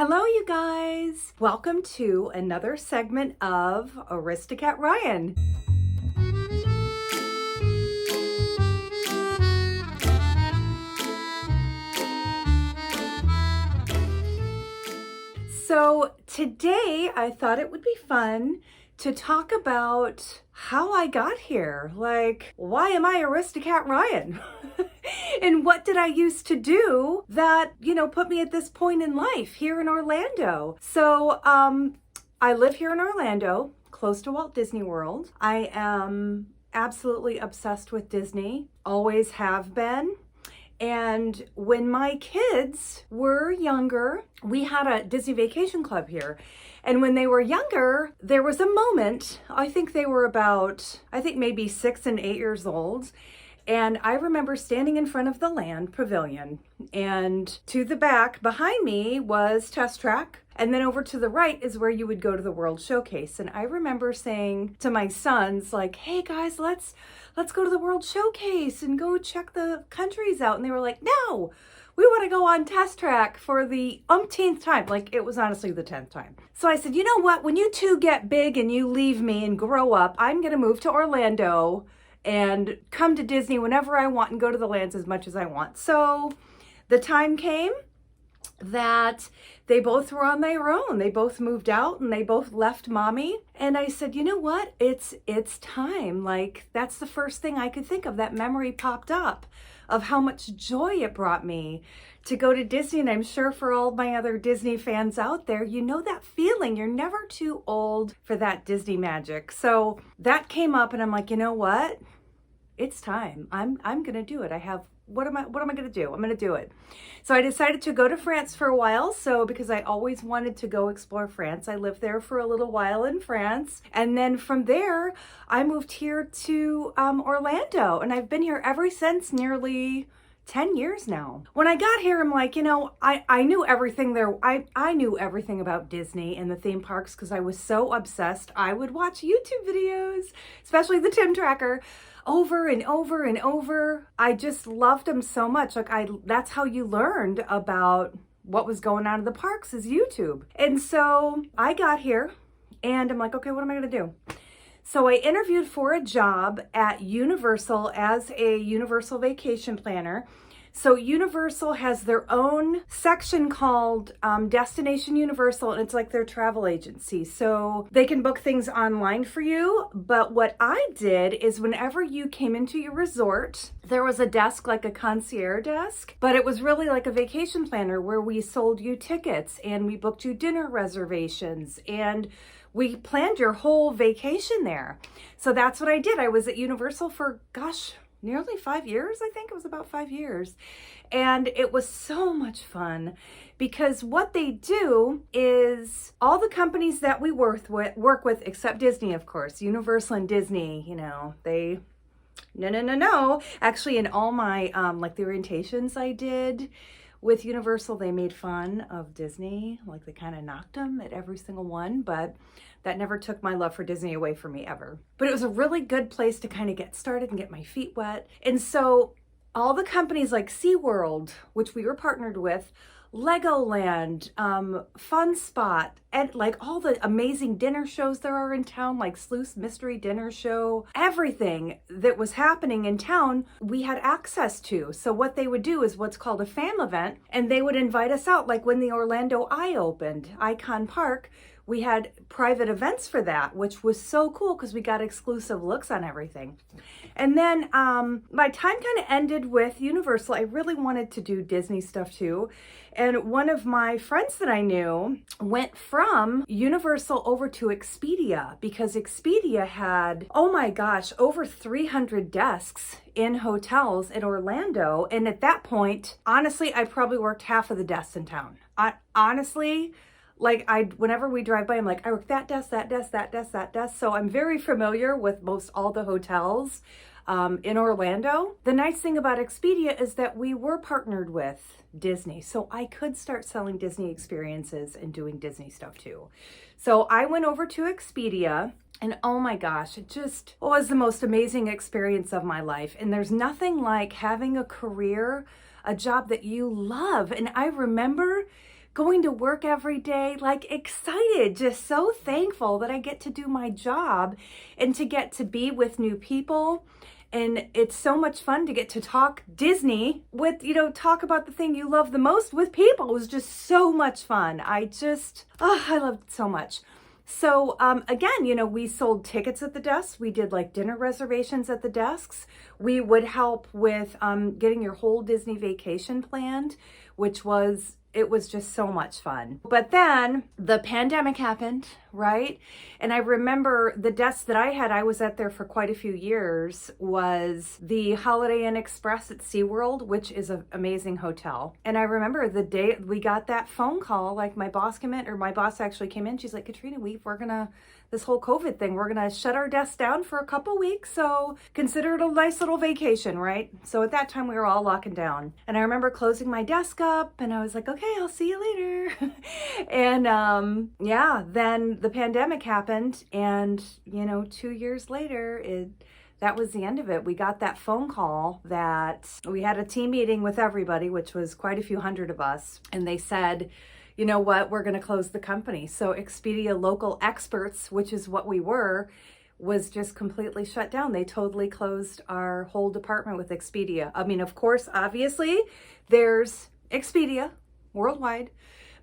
Hello, you guys. Welcome to another segment of AristoKat Ryan. So today I thought it would be fun to talk about how I got here. Like, why am I AristoKat Ryan? And what did I used to do that, put me at this point in life here in Orlando? So, I live here in Orlando, close to Walt Disney World. I am absolutely obsessed with Disney, always have been. And when my kids were younger, we had a Disney Vacation Club here. And when they were younger, there was a moment, I think they were maybe 6 and 8 years old. And I remember standing in front of the land pavilion, and to the back behind me was Test Track. And then over to the right is where you would go to the World Showcase. And I remember saying to my sons, like, hey guys, let's go to the World Showcase and go check the countries out. And they were like, no, we want to go on Test Track for the umpteenth time. Like, it was honestly the 10th time. So I said, you know what? When you two get big and you leave me and grow up, I'm going to move to Orlando and come to Disney whenever I want and go to the lands as much as I want. So the time came that they both were on their own. They both moved out and they both left mommy. And I said, you know what? It's time. Like, that's the first thing I could think of. That memory popped up of how much joy it brought me to go to Disney. And I'm sure for all my other Disney fans out there, you know that feeling. You're never too old for that Disney magic. So that came up and I'm like, you know what? It's time. I'm going to do it. What am I going to do? I'm going to do it. So I decided to go to France for a while. So because I always wanted to go explore France, I lived there for a little while in France. And then from there, I moved here to Orlando. And I've been here ever since, nearly 10 years now. When I got here, I'm like, I knew everything there. I knew everything about Disney and the theme parks because I was so obsessed. I would watch YouTube videos, especially the Tim Tracker, over and over and over. I just loved them so much. That's how you learned about what was going on in the parks, is YouTube. And so I got here and I'm like, okay, what am I going to do? So I interviewed for a job at Universal as a Universal vacation planner. So Universal has their own section called Destination Universal, and it's like their travel agency. So they can book things online for you. But what I did is whenever you came into your resort, there was a desk, like a concierge desk, but it was really like a vacation planner where we sold you tickets and we booked you dinner reservations and we planned your whole vacation there. So that's what I did. I was at Universal for, nearly 5 years. I think it was about 5 years. And it was so much fun because what they do is all the companies that we work with, except Disney, of course, Universal and Disney, No. Actually, in all my, the orientations I did with Universal, they made fun of Disney. Like, they kind of knocked them at every single one, but that never took my love for Disney away from me ever. But it was a really good place to kind of get started and get my feet wet. And so all the companies like SeaWorld, which we were partnered with, Legoland, Fun Spot, and like all the amazing dinner shows there are in town, like Sleuth's Mystery Dinner Show, everything that was happening in town, we had access to. So what they would do is what's called a FAM event, and they would invite us out. Like when the Orlando Eye opened, Icon Park, we had private events for that, which was so cool because we got exclusive looks on everything. And then my time kind of ended with Universal. I really wanted to do Disney stuff too. And one of my friends that I knew went from Universal over to Expedia because Expedia had, oh my gosh, over 300 desks in hotels in Orlando. And at that point, honestly, I probably worked half of the desks in town. Whenever we drive by, I'm like, I work that desk, that desk, that desk, that desk. So I'm very familiar with most all the hotels in Orlando. The nice thing about Expedia is that we were partnered with Disney. So I could start selling Disney experiences and doing Disney stuff too. So I went over to Expedia and oh my gosh, it just was the most amazing experience of my life. And there's nothing like having a career, a job that you love. And I remember going to work every day, like excited, just so thankful that I get to do my job and to get to be with new people. And it's so much fun to get to talk Disney with, talk about the thing you love the most with people. It was just so much fun. I loved it so much. So again, we sold tickets at the desk. We did like dinner reservations at the desks. We would help with getting your whole Disney vacation planned, it was just so much fun. But then the pandemic happened, right? And I remember the desk that I was at there for quite a few years, was the Holiday Inn Express at SeaWorld, which is an amazing hotel. And I remember the day we got that phone call, like my boss actually came in. She's like, Katrina, this whole COVID thing, we're gonna shut our desk down for a couple weeks, so consider it a nice little vacation, right? So at that time we were all locking down. And I remember closing my desk up and I was like, okay, I'll see you later. And then the pandemic happened, and 2 years later, that was the end of it. We got that phone call that we had a team meeting with everybody, which was quite a few hundred of us, and they said, you know what, we're going to close the company. So Expedia Local Experts, which is what we were, was just completely shut down. They totally closed our whole department with Expedia. I mean, of course, obviously, there's Expedia worldwide,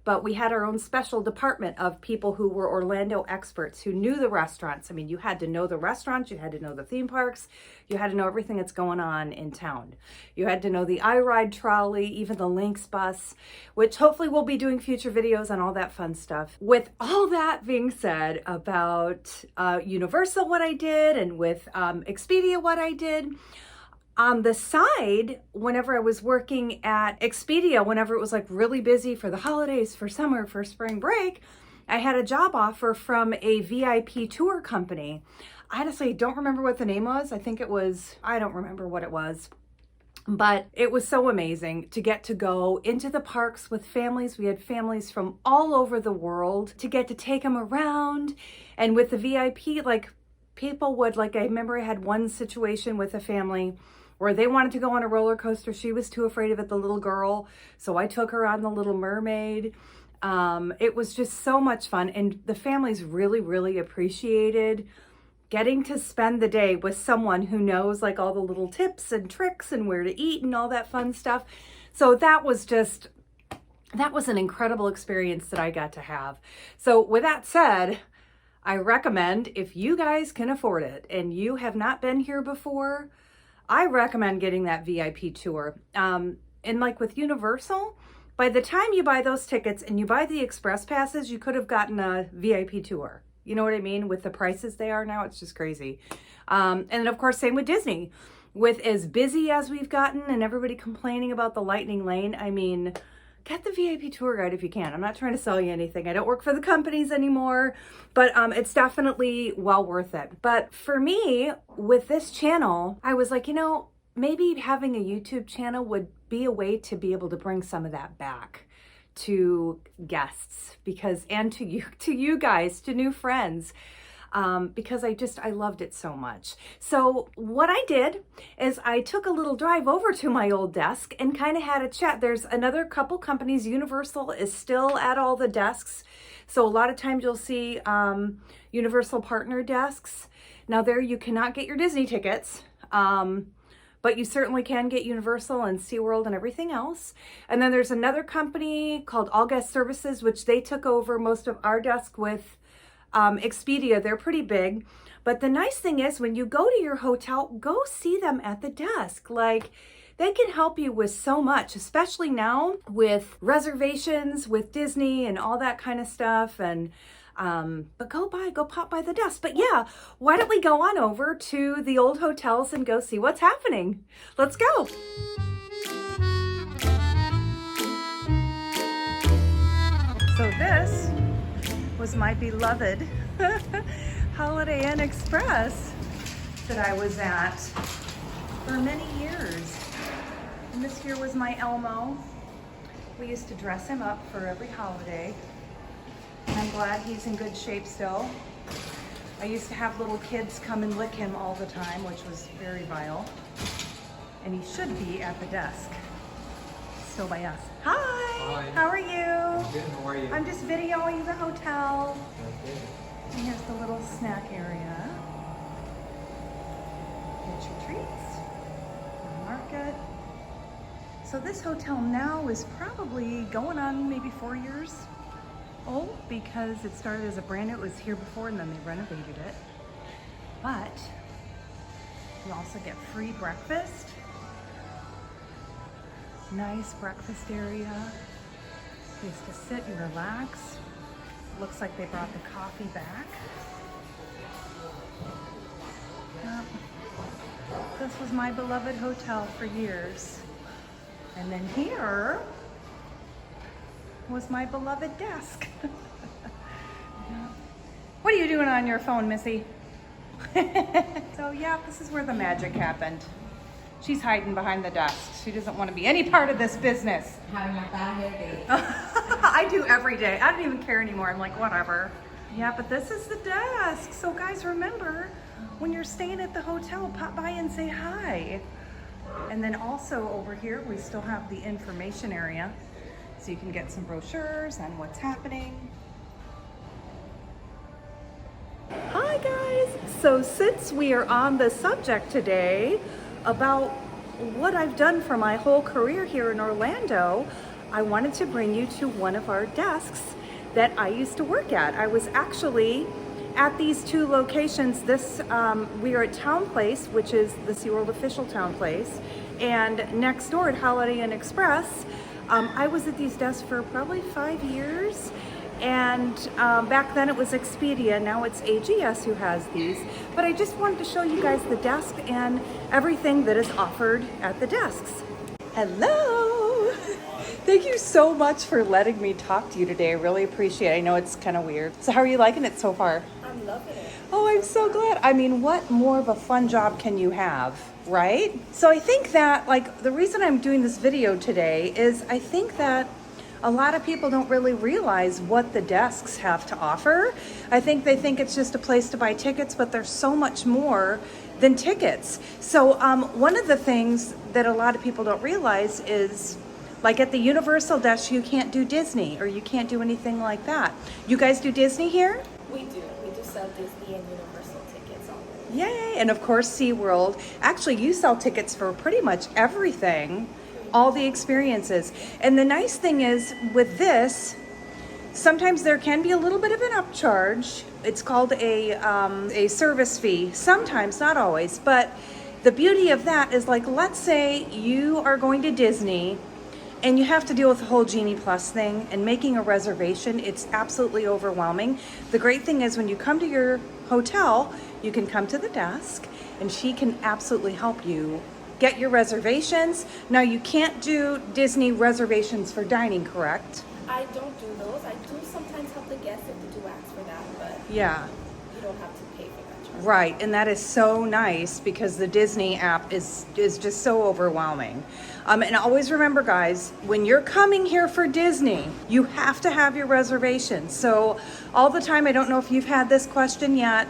but we had our own special department of people who were Orlando experts, who knew the restaurants. I mean, you had to know the restaurants, you had to know the theme parks, you had to know everything that's going on in town. You had to know the iRide trolley, even the Lynx bus, which hopefully we'll be doing future videos on all that fun stuff. With all that being said about Universal, what I did, and with Expedia, what I did, on the side, whenever I was working at Expedia, whenever it was like really busy for the holidays, for summer, for spring break, I had a job offer from a VIP tour company. I honestly don't remember what the name was. I don't remember what it was. But it was so amazing to get to go into the parks with families. We had families from all over the world, to get to take them around. And with the VIP, people would, I remember I had one situation with a family where they wanted to go on a roller coaster. She was too afraid of it, the little girl. So I took her on the Little Mermaid. It was just so much fun. And the families really, really appreciated getting to spend the day with someone who knows all the little tips and tricks and where to eat and all that fun stuff. So that was an incredible experience that I got to have. So with that said, I recommend, if you guys can afford it and you have not been here before, I recommend getting that VIP tour. And with Universal, by the time you buy those tickets and you buy the express passes, you could have gotten a VIP tour. You know what I mean? With the prices they are now, it's just crazy. And then of course, same with Disney. With as busy as we've gotten and everybody complaining about the Lightning Lane, I mean, get the VIP tour guide if you can. I'm not trying to sell you anything. I don't work for the companies anymore, but it's definitely well worth it. But for me, with this channel, I was like, maybe having a YouTube channel would be a way to be able to bring some of that back to guests, and to you guys, to new friends. Because I loved it so much. So what I did is I took a little drive over to my old desk and kind of had a chat. There's another couple companies. Universal is still at all the desks. So a lot of times you'll see Universal partner desks. Now there you cannot get your Disney tickets, but you certainly can get Universal and SeaWorld and everything else. And then there's another company called All Guest Services, which they took over most of our desk with Expedia. They're pretty big. But the nice thing is, when you go to your hotel, go see them at the desk. They can help you with so much, especially now with reservations with Disney and all that kind of stuff. And but go pop by the desk. But yeah, why don't we go on over to the old hotels and go see what's happening? Let's go. So this was my beloved Holiday Inn Express that I was at for many years. And this here was my Elmo. We used to dress him up for every holiday. And I'm glad he's in good shape still. I used to have little kids come and lick him all the time, which was very vile. And he should be at the desk. Still by us. Hi! Hi. How are you? Good, how are you? I'm just videoing the hotel. Okay. And here's the little snack area. Get your treats. Market. So this hotel now is probably going on maybe 4 years old because it started as a brand new. It was here before and then they renovated it. But you also get free breakfast. Nice breakfast area. Place to sit and relax. Looks like they brought the coffee back. Yep. This was my beloved hotel for years. And then here was my beloved desk. Yeah. What are you doing on your phone, Missy? So yeah, this is where the magic happened. She's hiding behind the desk. She doesn't want to be any part of this business. Having my bad hair day. I do every day. I don't even care anymore. I'm like, whatever. Yeah, but this is the desk. So guys, remember, when you're staying at the hotel, pop by and say hi. And then also over here, we still have the information area. So you can get some brochures on what's happening. Hi guys. So since we are on the subject today about what I've done for my whole career here in Orlando, I wanted to bring you to one of our desks that I used to work at. I was actually at these two locations. We are at Town Place, which is the SeaWorld official Town Place, and next door at Holiday Inn Express. I was at these desks for probably 5 years, and back then it was Expedia, now it's AGS who has these. But I just wanted to show you guys the desk and everything that is offered at the desks. Hello! Thank you so much for letting me talk to you today. I really appreciate it. I know it's kind of weird. So how are you liking it so far? I'm loving it. Oh, I'm so glad. I mean, what more of a fun job can you have, right? So I think that, like, the reason I'm doing this video today is I think that a lot of people don't really realize what the desks have to offer. I think they think it's just a place to buy tickets, but there's so much more than tickets. So one of the things that a lot of people don't realize is, like at the Universal desk, you can't do Disney or you can't do anything like that. You guys do Disney here? We do sell Disney and Universal tickets already. Yay! And of course, SeaWorld. Actually, you sell tickets for pretty much everything, all the experiences. And the nice thing is with this, sometimes there can be a little bit of an upcharge. It's called a service fee. Sometimes, not always. But the beauty of that is, like, let's say you are going to Disney and you have to deal with the whole Genie Plus thing, and making a reservation, it's absolutely overwhelming. The great thing is when you come to your hotel, you can come to the desk and she can absolutely help you get your reservations. Now, you can't do Disney reservations for dining, correct? I don't do those. I do sometimes help the guests if they do ask for that, but Yeah. you don't have to pay for that charge. Right, and that is so nice because the Disney app is just so overwhelming. And always remember, guys, when you're coming here for Disney, you have to have your reservations. So all the time, I don't know if you've had this question yet,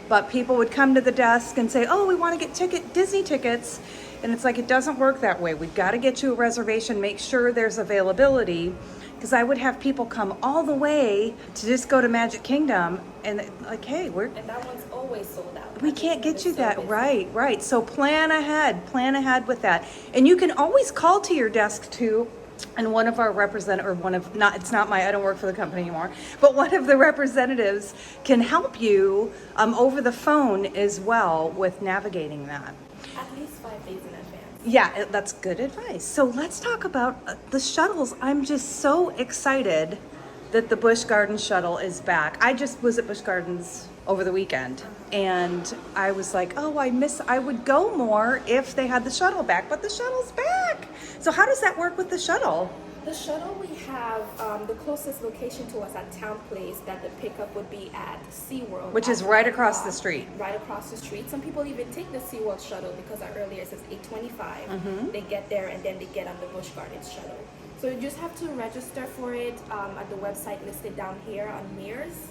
but people would come to the desk and say, oh, we want to get Disney tickets. And it's like, it doesn't work that way. We've got to get you a reservation, make sure there's availability. Because I would have people come all the way to just go to Magic Kingdom and like, hey, And that one's always sold out. we can't get you that. Right. So plan ahead with that. And you can always call to your desk too. And one of our I don't work for the company anymore, but one of the representatives can help you over the phone as well with navigating that. At least 5 days in advance. Yeah, that's good advice. So let's talk about the shuttles. I'm just so excited that the Busch Gardens shuttle is back. I just was at Busch Gardens over the weekend and I was like, oh, I would go more if they had the shuttle back, but the shuttle's back. So how does that work with the shuttle? The shuttle, we have the closest location to us at Town Place that the pickup would be at SeaWorld. Which is right across the street. Right across the street. Some people even take the SeaWorld shuttle because earlier it says 8:25. They get there and then they get on the Busch Gardens shuttle. So you just have to register for it at the website listed down here on Mears.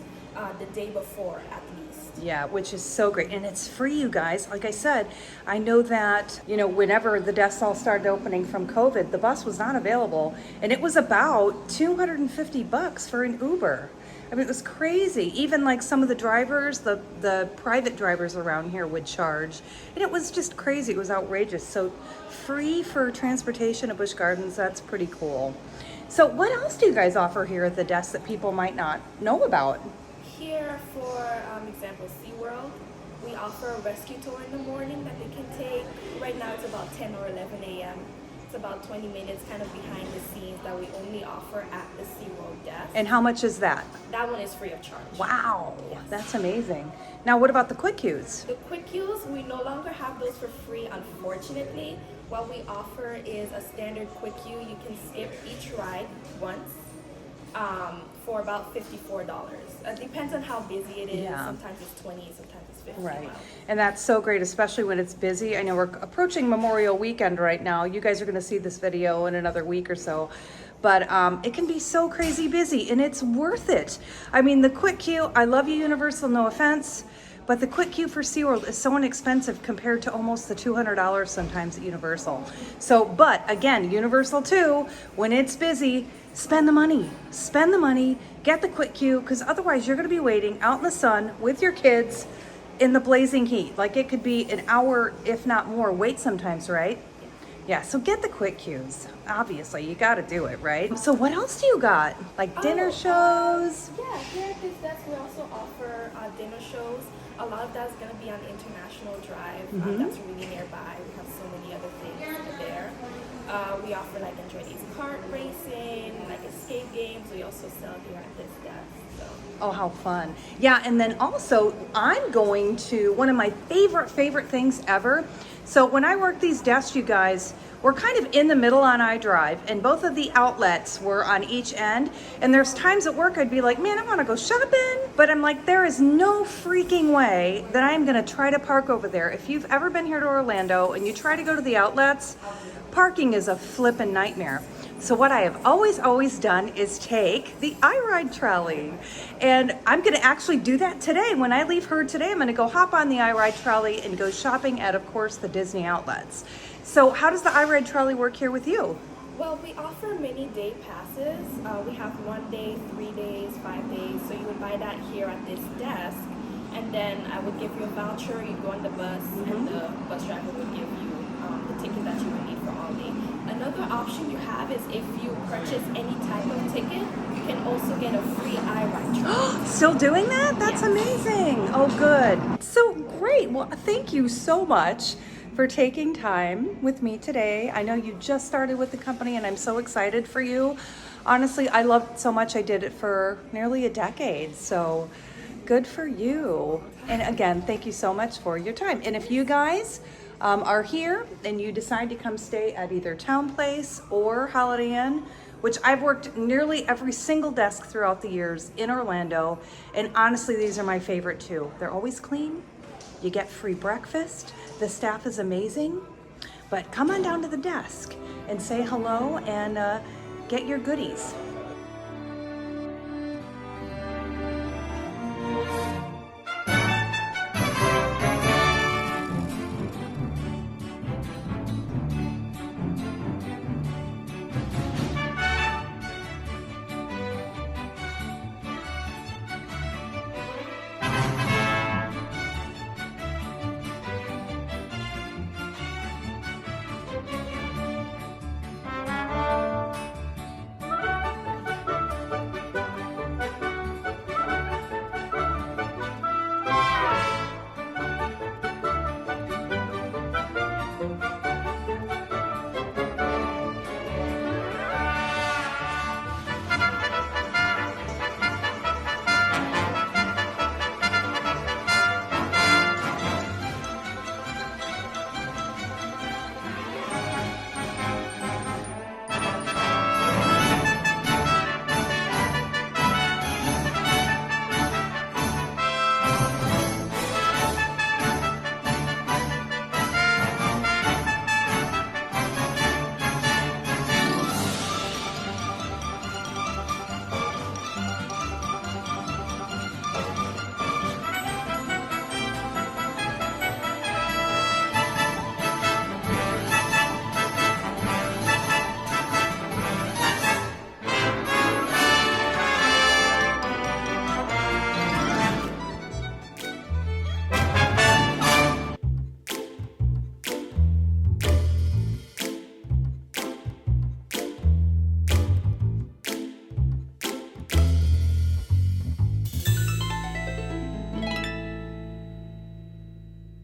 the day before at least. Yeah, which is so great. And it's free, you guys. Like I said, I know that, you know, whenever the desks all started opening from COVID, the bus was not available. And it was about $250 for an Uber. I mean, it was crazy. Even like some of the drivers, the private drivers around here would charge. And it was just crazy. It was outrageous. So free for transportation at Busch Gardens, that's pretty cool. So what else do you guys offer here at the desk that people might not know about? Here, for example, SeaWorld, we offer a rescue tour in the morning that they can take. Right now it's about 10 or 11 a.m. It's about 20 minutes kind of behind the scenes that we only offer at the SeaWorld desk. And how much is that? That one is free of charge. Wow, Yes. that's amazing. Now what about the quick queues? The quick queues, we no longer have those for free, unfortunately. What we offer is a standard quick queue. You can skip each ride once for about $54. It depends on how busy it is. Yeah. Sometimes it's 20, sometimes it's 50. Right. Wow. And that's so great, especially when it's busy. I know we're approaching Memorial Weekend right now. You guys are going to see this video in another week or so. But it can be so crazy busy, and it's worth it. I mean, the quick queue, I love you, Universal, no offense, but the quick queue for SeaWorld is so inexpensive compared to almost the $200 sometimes at Universal. So, but again, Universal too, when it's busy, spend the money. Spend the money, get the quick queue, because otherwise you're going to be waiting out in the sun with your kids in the blazing heat. Like it could be an hour, if not more, wait sometimes, right? Yeah, so get the quick queues. Obviously, you got to do it, right? So what else do you got? Like dinner shows? Yeah, here at this desk we also offer dinner shows. A lot of that is going to be on International Drive. That's really nearby. We have so many other things over there. We offer like Enjoy Days kart racing, like escape games. We also sell here at this desk. So. Oh, how fun. Yeah, and then also I'm going to one of my favorite things ever. So when I work these desks, you guys, we're kind of in the middle on iDrive, and both of the outlets were on each end. And there's times at work I'd be like, man, I want to go shopping. But I'm like, there is no freaking way that I'm going to try to park over there. If you've ever been here to Orlando and you try to go to the outlets, parking is a flippin' nightmare. So what I have always done is take the iRide trolley. And I'm gonna actually do that today. When I leave her today, I'm gonna go hop on the iRide trolley and go shopping at, of course, the Disney outlets. So how does the iRide trolley work here with you? Well, we offer many day passes. We have 1 day, 3 days, 5 days. So you would buy that here at this desk. And then I would give you a voucher, you'd go on the bus, and the bus driver would give you the ticket that you would need for all day. Another option you have is if you purchase any type of ticket, you can also get a free iRide trolley. Still doing that? That's amazing. Oh, good. So great. Well, thank you so much for taking time with me today. I know you just started with the company and I'm so excited for you. Honestly, I loved it so much. I did it for nearly a decade. So good for you. And again, thank you so much for your time. And if you guys are here and you decide to come stay at either Town Place or Holiday Inn, which I've worked nearly every single desk throughout the years in Orlando, and honestly, these are my favorite too. They're always clean. You get free breakfast. The staff is amazing. But come on down to the desk and say hello and get your goodies.